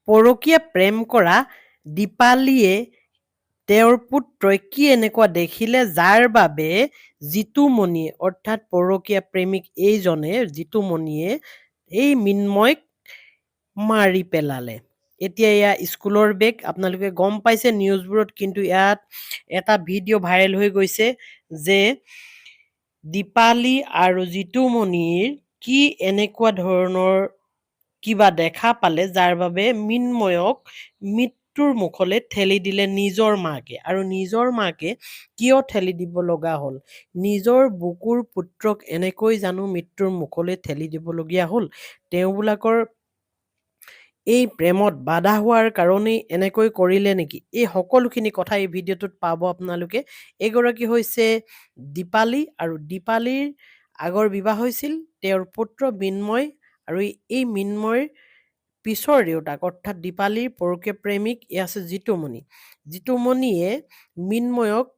পৰকীয়া প্ৰেম কৰা দীপালীয়ে তেওঁৰ পুত্ৰই কি এনেকুৱা দেখিলে যাৰ বাবে জিতুমণিয়ে অৰ্থাৎ পৰকীয়া প্ৰেমিক এইজনে জিতুমণিয়ে এই মৃন্ময়ক মাৰি পেলালে। এতিয়া এয়া স্কুলৰ বেগ, আপোনালোকে গম পাইছে নিউজবোৰত, কিন্তু ইয়াত এটা ভিডিঅ' ভাইৰেল হৈ গৈছে যে দীপালী আৰু জিতুমণিৰ কি এনেকুৱা ধৰণৰ কিবা দেখা পালে যাৰ বাবে মৃন্ময়ক মৃত্যুৰ মুখলৈ ঠেলি দিলে নিজৰ মাকে। আৰু নিজৰ মাকে কিয় ঠেলি দিব লগা হ'ল? নিজৰ বুকুৰ পুত্ৰক এনেকৈ জানো মৃত্যুৰ মুখলৈ ঠেলি দিবলগীয়া হ'ল? তেওঁবিলাকৰ এই প্ৰেমত বাধা হোৱাৰ কাৰণেই এনেকৈ কৰিলে নেকি? এই সকলোখিনি কথা এই ভিডিঅ'টোত পাব আপোনালোকে। এগৰাকী হৈছে দীপালী, আৰু দীপালীৰ আগৰ বিবাহ হৈছিল তেওঁৰ পুত্ৰ মৃন্ময়, আৰু এই মৃন্ময়ৰ পিছৰ দেউতাক অৰ্থাৎ দীপালীৰ পৰকীয়া প্ৰেমিক আছে জিতুমণি। জিতুমণিয়ে মৃন্ময়ক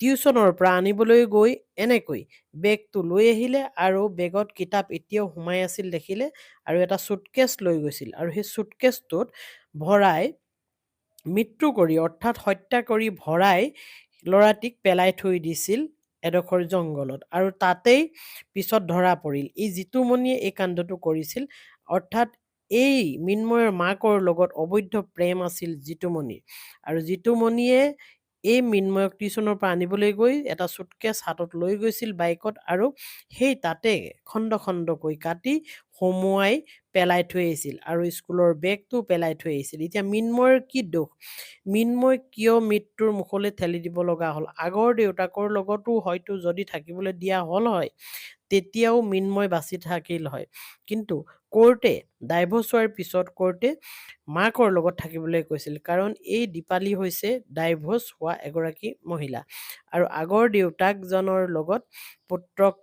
টিউচনৰ পৰা আনিবলৈ গৈ এনেকৈ বেগটো লৈ আহিলে, আৰু বেগত কিতাপ এতিয়াও সোমাই আছিল দেখিলে, আৰু এটা চুটকেছ লৈ গৈছিল, আৰু সেই চুটকেছটোত ভৰাই মৃত্যু কৰি অৰ্থাৎ হত্যা কৰি ভৰাই ল'ৰাটিক পেলাই থৈ দিছিল এডোখৰ জংঘলত, আৰু তাতেই পিছত ধৰা পৰিল। এই জিতুমণিয়ে এই কাণ্ডটো কৰিছিল, অৰ্থাৎ এই মৃন্ময়ৰ মাকৰ লগত অবৈধ প্ৰেম আছিল জিতুমণিৰ, আৰু জিতুমণিয়ে এই মৃন্ময়ক টিউচনৰ পৰা আনিবলৈ গৈ এটা চুটকেছ হাতত লৈ গৈছিল বাইকত, আৰু সেই তাতে খণ্ড খণ্ডকৈ কাটি সুমুৱাই পেলাই থৈ আহিছিল, আৰু স্কুলৰ বেগটো পেলাই থৈ আহিছিল। এতিয়া মৃন্ময়ৰ কি দোষ? মৃন্ময় কিয় মৃত্যুৰ মুখলৈ ঠেলি দিব লগা হ'ল? আগৰ দেউতাকৰ লগতো হয়তো যদি থাকিবলৈ দিয়া হ'ল হয়, তেতিয়াও মৃন্ময় বাচি থাকিল হয়, কিন্তু কোৰ্টে ডাইভৰ্চ হোৱাৰ পিছত কোৰ্টে মাকৰ লগত থাকিবলৈ কৈছিল, কাৰণ এই দীপালী হৈছে ডাইভৰ্চ হোৱা এগৰাকী মহিলা, আৰু আগৰ দেউতাকজনৰ লগত পুত্ৰক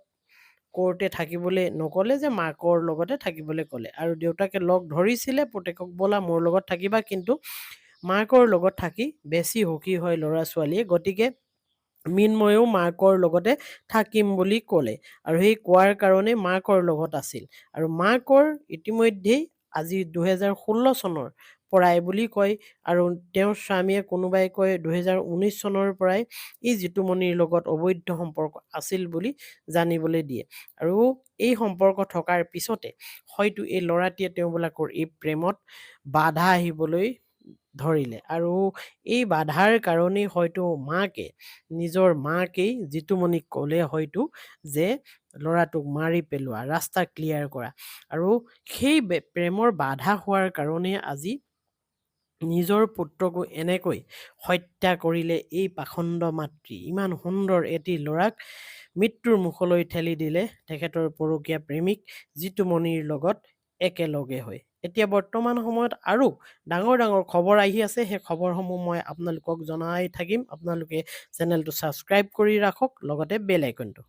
কোৰ্টে থাকিবলৈ নক'লে, যে মাকৰ লগতে থাকিবলৈ ক'লে, আৰু দেউতাকে লগ ধৰিছিলে পুতেকক, ব'লা মোৰ লগত থাকিবা, কিন্তু মাকৰ লগত থাকি বেছি সুখী হয় ল'ৰা ছোৱালীয়ে, গতিকে মৃন্ময়েও মাকৰ লগতে থাকিম বুলি ক'লে, আৰু সেই কোৱাৰ কাৰণে মাকৰ লগত আছিল, আৰু মাকৰ ইতিমধ্যেই আজি 2016 চনৰ পৰাই বুলি কয়, আৰু তেওঁৰ স্বামীয়ে কোনোবাই কয় 2019 চনৰ পৰাই এই জিতুমণিৰ লগত অবৈধ সম্পৰ্ক আছিল বুলি জানিবলৈ দিয়ে, আৰু এই সম্পৰ্ক থকাৰ পিছতে হয়তো এই ল'ৰাটিয়ে তেওঁবিলাকৰ এই প্ৰেমত বাধা আহিবলৈ ধৰিলে, আৰু এই বাধাৰ কাৰণেই হয়তো নিজৰ মাকেই জিতুমণিক ক'লে হয়তো যে ল'ৰাটোক মাৰি পেলোৱা, ৰাস্তা ক্লিয়াৰ কৰা, আৰু সেই প্ৰেমৰ বাধা হোৱাৰ কাৰণে আজি নিজৰ পুত্ৰকো এনেকৈ হত্যা কৰিলে এই পাখণ্ড মাতৃ। ইমান সুন্দৰ এটি ল'ৰাক মৃত্যুৰ মুখলৈ ঠেলি দিলে তেখেতৰ পৰকীয়া প্ৰেমিক জিতুমণিৰ লগত একেলগে হৈ। এতিয়া বৰ্তমান সময়ত আৰু ডাঙৰ ডাঙৰ খবৰ আহি আছে, সেই খবৰসমূহ মই আপোনালোকক জনাই থাকিম। আপোনালোকে চেনেলটো ছাবস্ক্ৰাইব কৰি ৰাখক, লগতে বেল আইকনটো